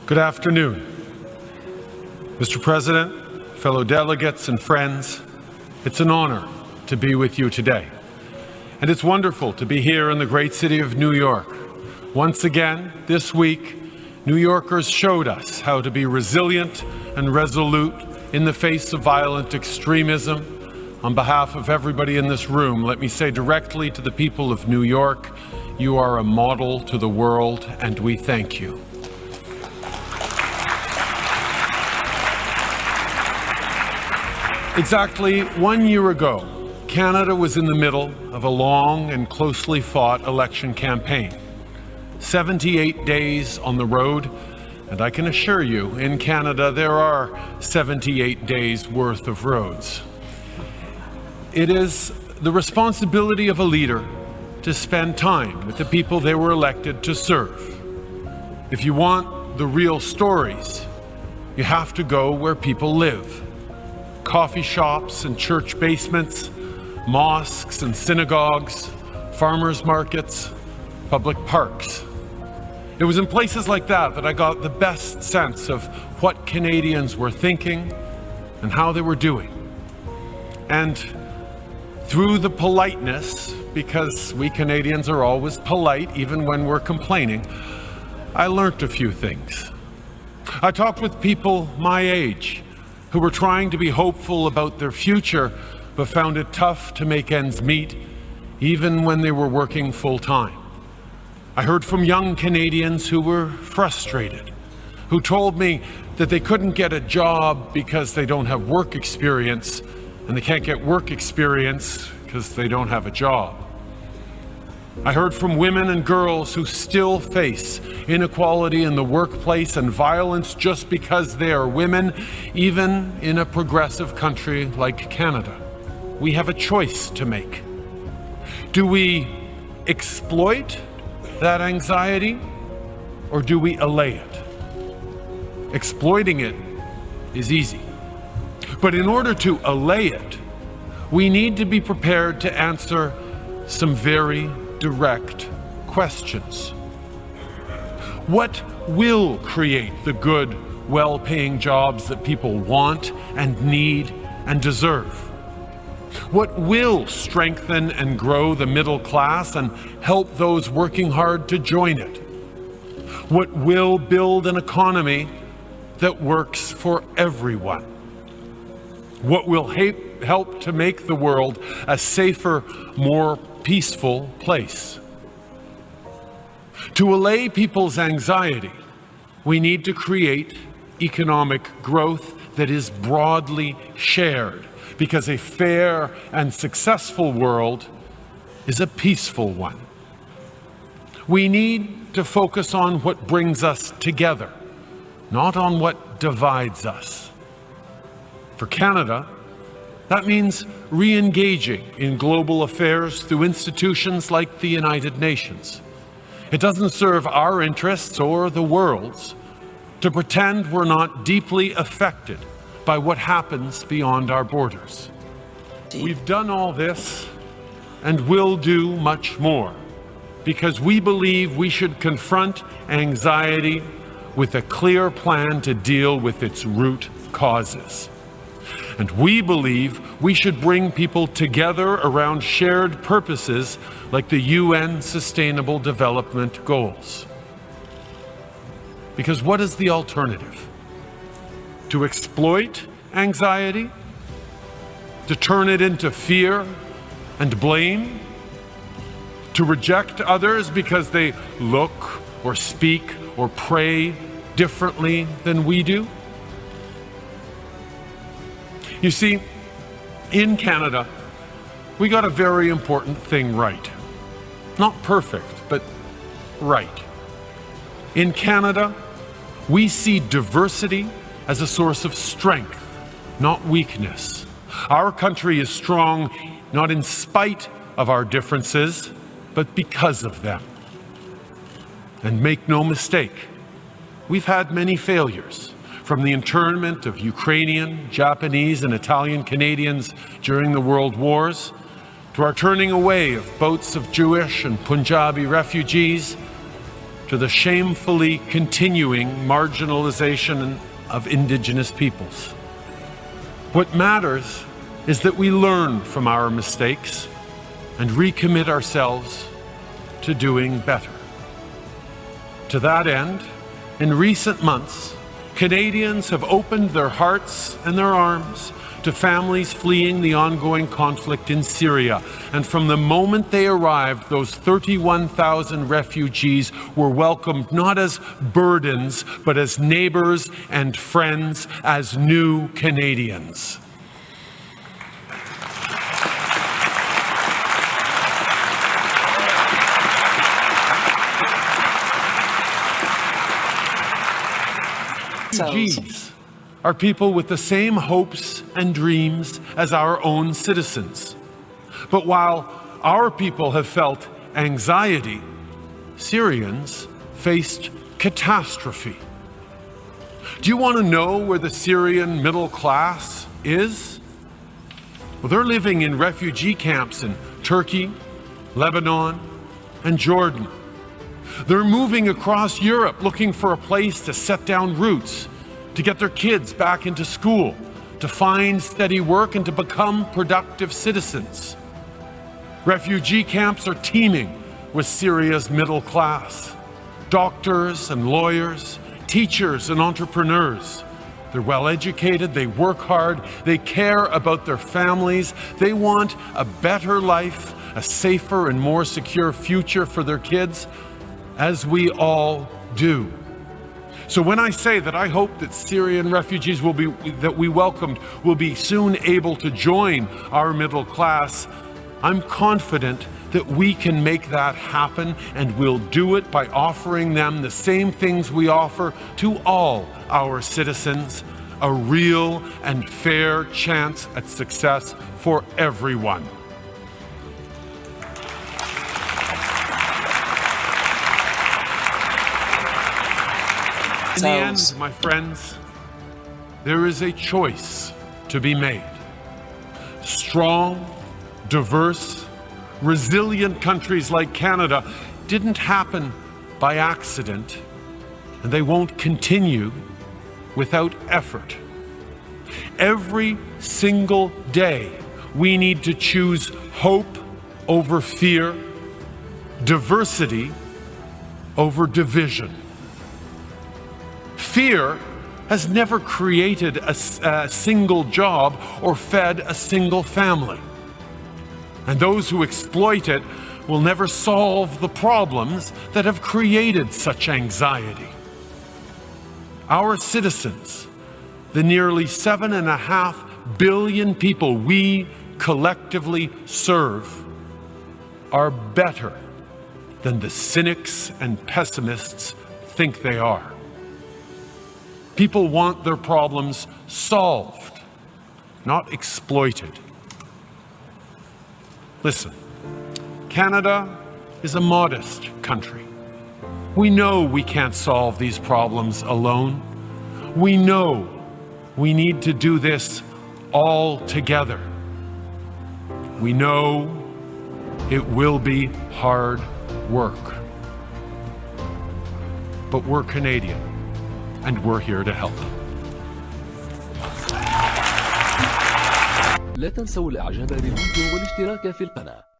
Good afternoon. Mr. President, fellow delegates and friends, it's an honor to be with you today. And it's wonderful to be here in the great city of New York. Once again, this week, New Yorkers showed us how to be resilient and resolute in the face of violent extremism. On behalf of everybody in this room, let me say directly to the people of New York, you are a model to the world, and we thank you. Exactly 1 year ago, Canada was in the middle of a long and closely fought election campaign. 78 days on the road, and I can assure you, in Canada, there are 78 days worth of roads. It is the responsibility of a leader to spend time with the people they were elected to serve. If you want the real stories, you have to go where people live. Coffee shops and church basements, mosques and synagogues, farmers markets, public parks. It was in places like that that I got the best sense of what Canadians were thinking and how they were doing. And through the politeness, because we Canadians are always polite even when we're complaining, I learned a few things. I talked with people my age who were trying to be hopeful about their future, but found it tough to make ends meet, even when they were working full-time. I heard from young Canadians who were frustrated, who told me that they couldn't get a job because they don't have work experience, and they can't get work experience because they don't have a job. I heard from women and girls who still face inequality in the workplace and violence just because they are women, even in a progressive country like Canada. We have a choice to make. Do we exploit that anxiety, or do we allay it? Exploiting it is easy. But in order to allay it, we need to be prepared to answer some very direct questions. What will create the good, well-paying jobs that people want and need and deserve? What will strengthen and grow the middle class and help those working hard to join it? What will build an economy that works for everyone? What will help to make the world a safer, more peaceful place? To allay people's anxiety, we need to create economic growth that is broadly shared, because a fair and successful world is a peaceful one. We need to focus on what brings us together, not on what divides us. For Canada, that means re-engaging in global affairs through institutions like the United Nations. It doesn't serve our interests or the world's to pretend we're not deeply affected by what happens beyond our borders. We've done all this and will do much more because we believe we should confront anxiety with a clear plan to deal with its root causes. And we believe we should bring people together around shared purposes like the UN Sustainable Development Goals. Because what is the alternative? To exploit anxiety? To turn it into fear and blame? To reject others because they look or speak or pray differently than we do? You see, in Canada, we got a very important thing right. Not perfect, but right. In Canada, we see diversity as a source of strength, not weakness. Our country is strong not in spite of our differences, but because of them. And make no mistake, we've had many failures. From the internment of Ukrainian, Japanese, and Italian Canadians during the World Wars, to our turning away of boats of Jewish and Punjabi refugees, to the shamefully continuing marginalization of indigenous peoples. What matters is that we learn from our mistakes and recommit ourselves to doing better. To that end, in recent months, Canadians have opened their hearts and their arms to families fleeing the ongoing conflict in Syria. And from the moment they arrived, those 31,000 refugees were welcomed not as burdens, but as neighbors and friends, as new Canadians. Refugees are people with the same hopes and dreams as our own citizens. But while our people have felt anxiety, Syrians faced catastrophe. Do you want to know where the Syrian middle class is? Well, they're living in refugee camps in Turkey, Lebanon, and Jordan. They're moving across Europe looking for a place to set down roots, to get their kids back into school, to find steady work and to become productive citizens. Refugee camps are teeming with Syria's middle class. Doctors and lawyers, teachers and entrepreneurs. They're well educated, they work hard, they care about their families, they want a better life, a safer and more secure future for their kids, as we all do. So when I say that I hope that Syrian refugees that we welcomed will be soon able to join our middle class, I'm confident that we can make that happen, and we'll do it by offering them the same things we offer to all our citizens, a real and fair chance at success for everyone. In the end, my friends, there is a choice to be made. Strong, diverse, resilient countries like Canada didn't happen by accident, and they won't continue without effort. Every single day, we need to choose hope over fear, diversity over division. Fear has never created a single job or fed a single family. And those who exploit it will never solve the problems that have created such anxiety. Our citizens, the nearly 7.5 billion people we collectively serve, are better than the cynics and pessimists think they are. People want their problems solved, not exploited. Listen, Canada is a modest country. We know we can't solve these problems alone. We know we need to do this all together. We know it will be hard work. But we're Canadian, and we're here to help. لا تنسوا الإعجاب بالفيديو والاشتراك في القناة.